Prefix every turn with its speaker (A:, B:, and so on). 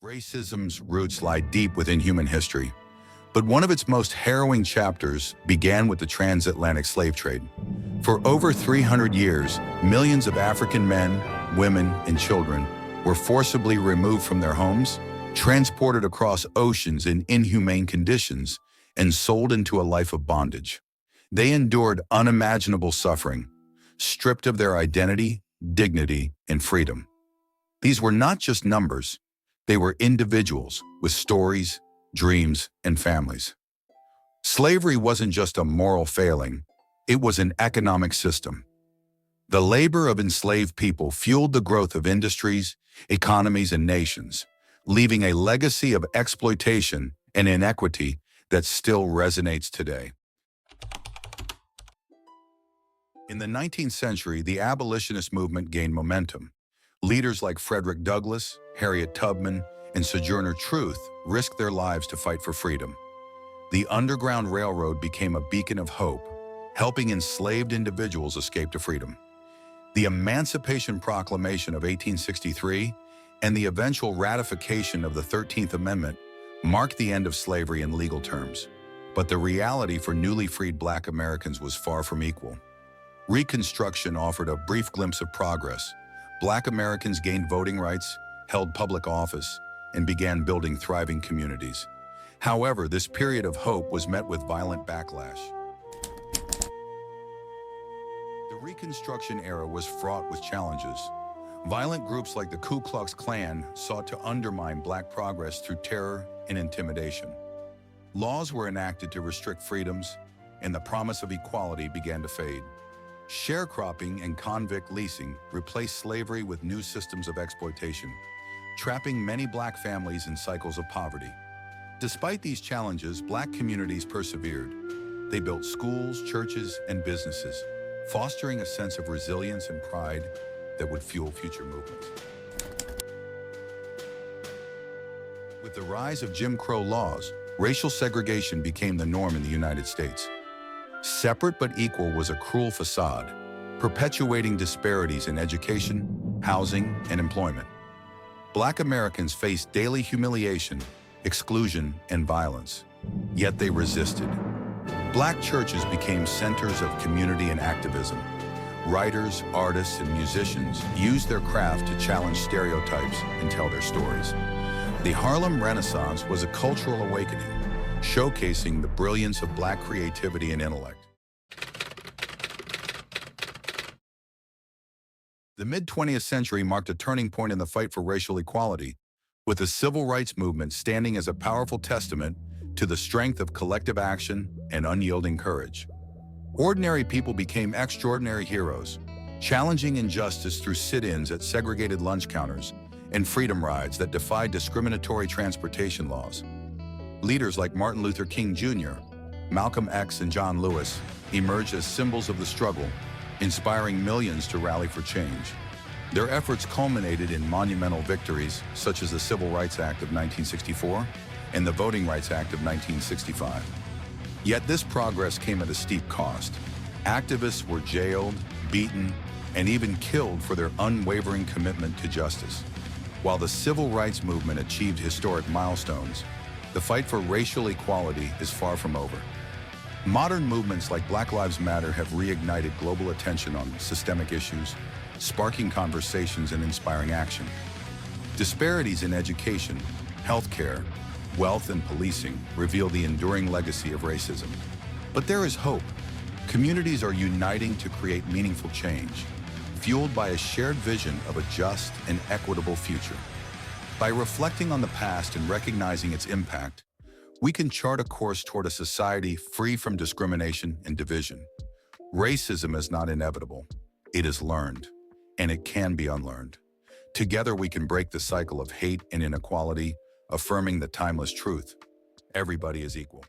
A: Racism's roots lie deep within human history, but one of its most harrowing chapters began with the transatlantic slave trade. For over 300 years, millions of African men, women, and children were forcibly removed from their homes, transported across oceans in inhumane conditions, and sold into a life of bondage. They endured unimaginable suffering, stripped of their identity, dignity, and freedom. These were not just numbers. They were individuals with stories, dreams, and families. Slavery wasn't just a moral failing, it was an economic system. The labor of enslaved people fueled the growth of industries, economies, and nations, leaving a legacy of exploitation and inequity that still resonates today. In the 19th century, the abolitionist movement gained momentum. Leaders like Frederick Douglass, Harriet Tubman, and Sojourner Truth risked their lives to fight for freedom. The Underground Railroad became a beacon of hope, helping enslaved individuals escape to freedom. The Emancipation Proclamation of 1863 and the eventual ratification of the 13th Amendment marked the end of slavery in legal terms. But the reality for newly freed Black Americans was far from equal. Reconstruction offered a brief glimpse of progress. Black Americans gained voting rights, held public office, and began building thriving communities. However, this period of hope was met with violent backlash. The Reconstruction era was fraught with challenges. Violent groups like the Ku Klux Klan sought to undermine Black progress through terror and intimidation. Laws were enacted to restrict freedoms, and the promise of equality began to fade. Sharecropping and convict leasing replaced slavery with new systems of exploitation, trapping many Black families in cycles of poverty. Despite these challenges, Black communities persevered. They built schools, churches, and businesses, fostering a sense of resilience and pride that would fuel future movements. With the rise of Jim Crow laws, racial segregation became the norm in the United States. Separate but equal was a cruel facade, perpetuating disparities in education, housing, and employment. Black Americans faced daily humiliation, exclusion, and violence, yet they resisted. Black churches became centers of community and activism. Writers, artists, and musicians used their craft to challenge stereotypes and tell their stories. The Harlem Renaissance was a cultural awakening, showcasing the brilliance of Black creativity and intellect. The mid-20th century marked a turning point in the fight for racial equality, with the civil rights movement standing as a powerful testament to the strength of collective action and unyielding courage. Ordinary people became extraordinary heroes, challenging injustice through sit-ins at segregated lunch counters and freedom rides that defied discriminatory transportation laws. Leaders like Martin Luther King Jr., Malcolm X, and John Lewis emerged as symbols of the struggle, inspiring millions to rally for change. Their efforts culminated in monumental victories such as the Civil Rights Act of 1964 and the Voting Rights Act of 1965. Yet this progress came at a steep cost. Activists were jailed, beaten, and even killed for their unwavering commitment to justice. While the civil rights movement achieved historic milestones, the fight for racial equality is far from over. Modern movements like Black Lives Matter have reignited global attention on systemic issues, sparking conversations and inspiring action. Disparities in education, healthcare, wealth, and policing reveal the enduring legacy of racism. But there is hope. Communities are uniting to create meaningful change, fueled by a shared vision of a just and equitable future. By reflecting on the past and recognizing its impact, we can chart a course toward a society free from discrimination and division. Racism is not inevitable. It is learned, and it can be unlearned. Together, we can break the cycle of hate and inequality, affirming the timeless truth: everybody is equal.